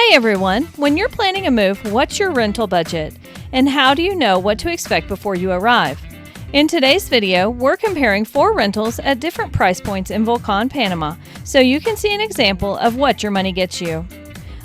Hi everyone! When you're planning a move, what's your rental budget? And how do you know what to expect before you arrive? In today's video, we're comparing 4 rentals at different price points in Volcan, Panama, so you can see an example of what your money gets you.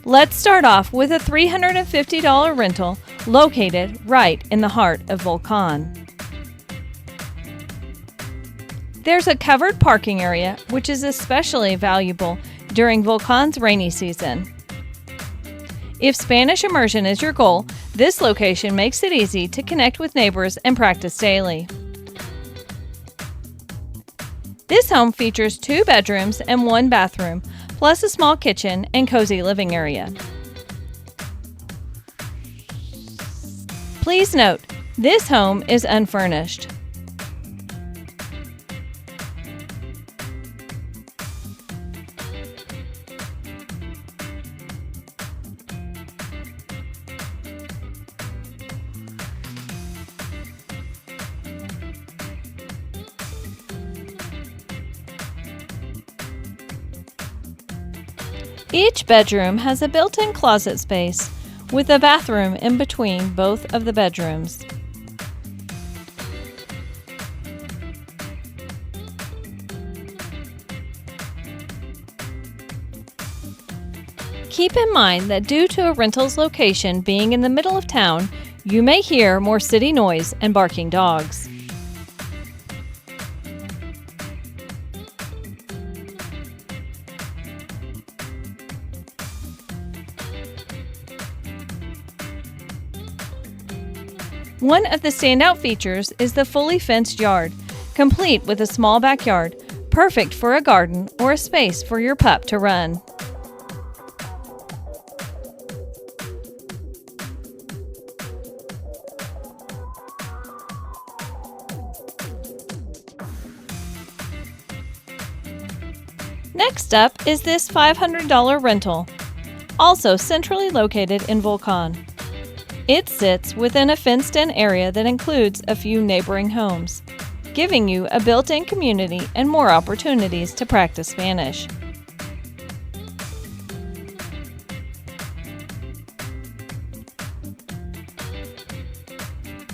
Let's start off with a $350 rental located right in the heart of Volcan. There's a covered parking area, which is especially valuable during Volcan's rainy season. If Spanish immersion is your goal, this location makes it easy to connect with neighbors and practice daily. This home features 2 bedrooms and 1 bathroom, plus a small kitchen and cozy living area. Please note, this home is unfurnished. Each bedroom has a built-in closet space, with a bathroom in between both of the bedrooms. Keep in mind that due to a rental's location being in the middle of town, you may hear more city noise and barking dogs. One of the standout features is the fully fenced yard, complete with a small backyard, perfect for a garden or a space for your pup to run. Next up is this $500 rental, also centrally located in Volcan. It sits within a fenced-in area that includes a few neighboring homes, giving you a built-in community and more opportunities to practice Spanish.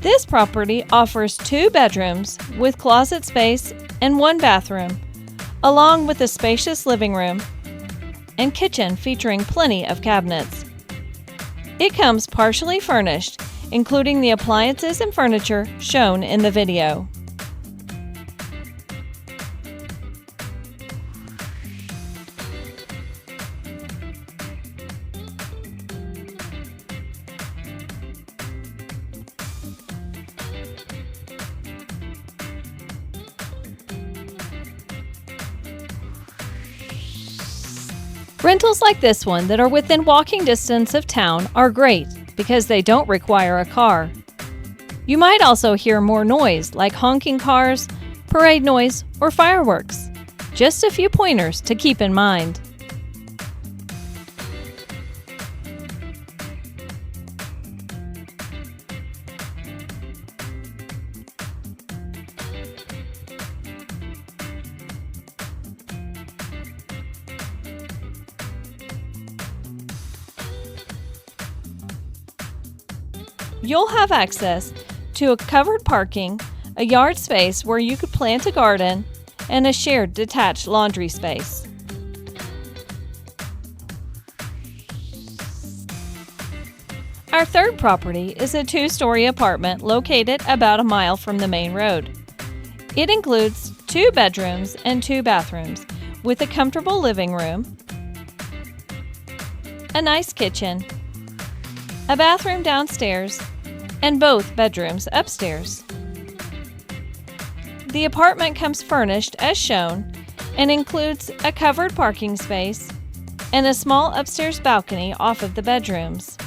This property offers 2 bedrooms with closet space and 1 bathroom, along with a spacious living room and kitchen featuring plenty of cabinets. It comes partially furnished, including the appliances and furniture shown in the video. Rentals like this one that are within walking distance of town are great because they don't require a car. You might also hear more noise like honking cars, parade noise, or fireworks. Just a few pointers to keep in mind. You'll have access to a covered parking, a yard space where you could plant a garden, and a shared detached laundry space. Our third property is a 2-story apartment located about a mile from the main road. It includes 2 bedrooms and 2 bathrooms, with a comfortable living room, a nice kitchen, a bathroom downstairs, and both bedrooms upstairs. The apartment comes furnished as shown and includes a covered parking space and a small upstairs balcony off of the bedrooms.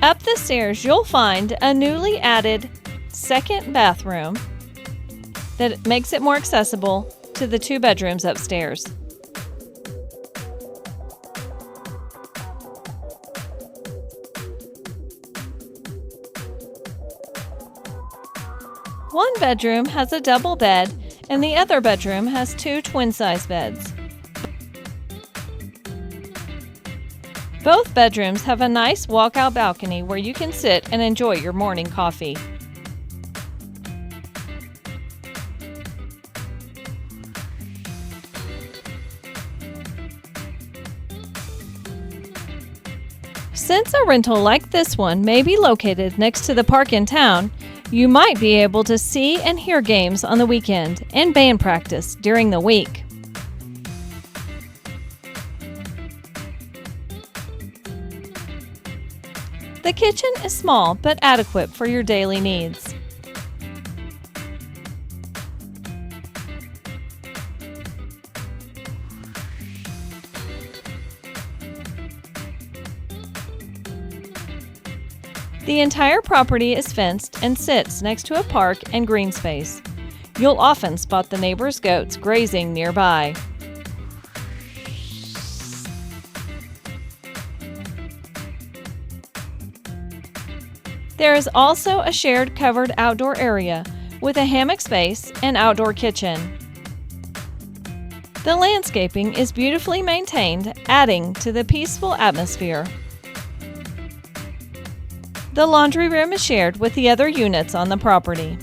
Up the stairs, you'll find a newly added second bathroom that makes it more accessible to the 2 bedrooms upstairs. One bedroom has a double bed, and the other bedroom has 2 twin-size beds. Both bedrooms have a nice walkout balcony where you can sit and enjoy your morning coffee. Since a rental like this one may be located next to the park in town, you might be able to see and hear games on the weekend and band practice during the week. The kitchen is small but adequate for your daily needs. The entire property is fenced and sits next to a park and green space. You'll often spot the neighbors' goats grazing nearby. There is also a shared covered outdoor area with a hammock space and outdoor kitchen. The landscaping is beautifully maintained, adding to the peaceful atmosphere. The laundry room is shared with the other units on the property.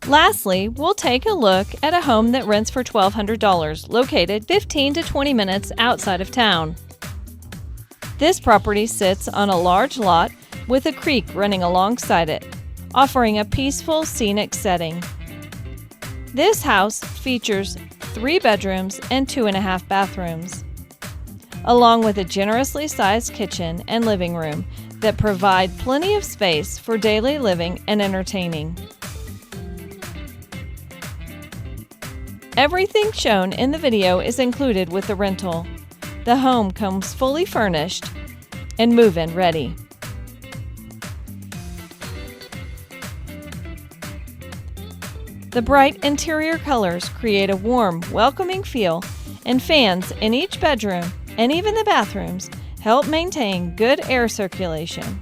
Lastly, we'll take a look at a home that rents for $1,200, located 15 to 20 minutes outside of town. This property sits on a large lot with a creek running alongside it, offering a peaceful, scenic setting. This house features 3 bedrooms and 2.5 bathrooms, along with a generously sized kitchen and living room that provide plenty of space for daily living and entertaining. Everything shown in the video is included with the rental. The home comes fully furnished and move-in ready. The bright interior colors create a warm, welcoming feel, and fans in each bedroom and even the bathrooms help maintain good air circulation.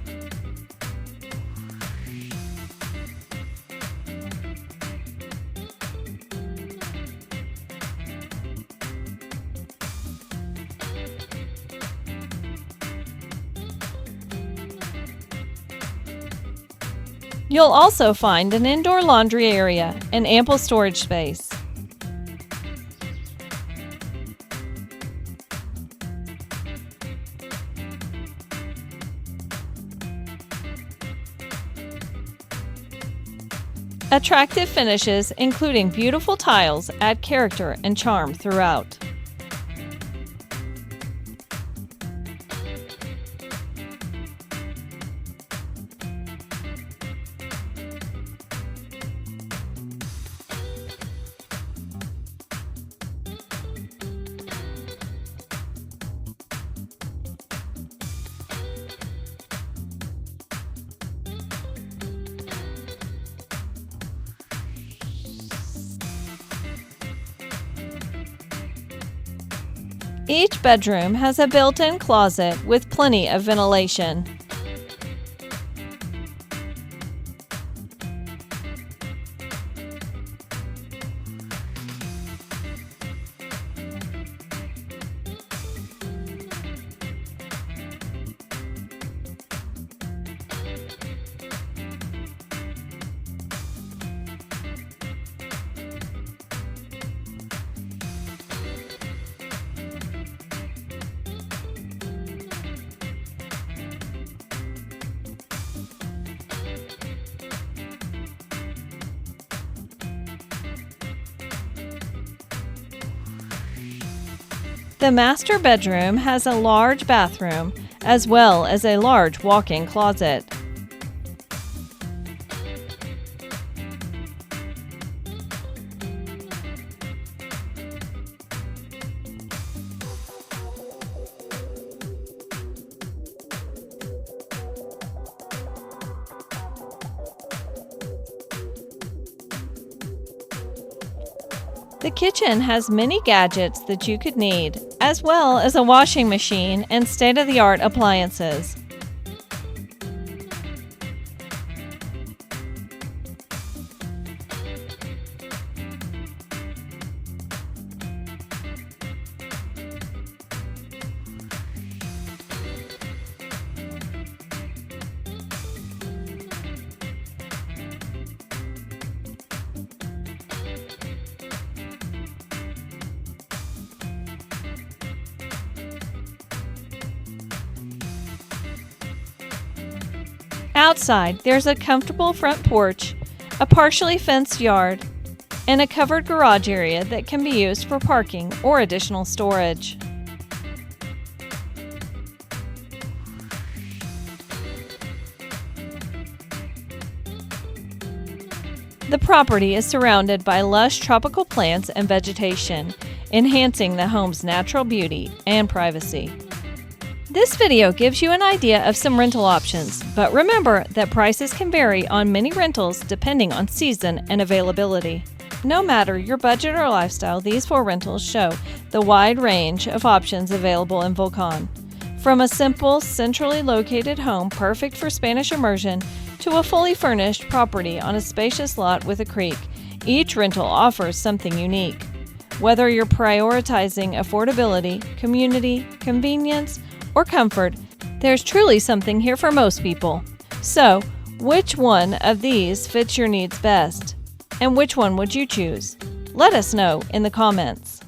You'll also find an indoor laundry area and ample storage space. Attractive finishes, including beautiful tiles, add character and charm throughout. Each bedroom has a built-in closet with plenty of ventilation. The master bedroom has a large bathroom, as well as a large walk-in closet. The kitchen has many gadgets that you could need, as well as a washing machine and state-of-the-art appliances. Outside, there's a comfortable front porch, a partially fenced yard, and a covered garage area that can be used for parking or additional storage. The property is surrounded by lush tropical plants and vegetation, enhancing the home's natural beauty and privacy. This video gives you an idea of some rental options, but remember that prices can vary on many rentals depending on season and availability. No matter your budget or lifestyle, these 4 rentals show the wide range of options available in Volcan. From a simple, centrally located home perfect for Spanish immersion to a fully furnished property on a spacious lot with a creek, each rental offers something unique. Whether you're prioritizing affordability, community, convenience, or comfort, there's truly something here for most people. So, which one of these fits your needs best? And which one would you choose? Let us know in the comments.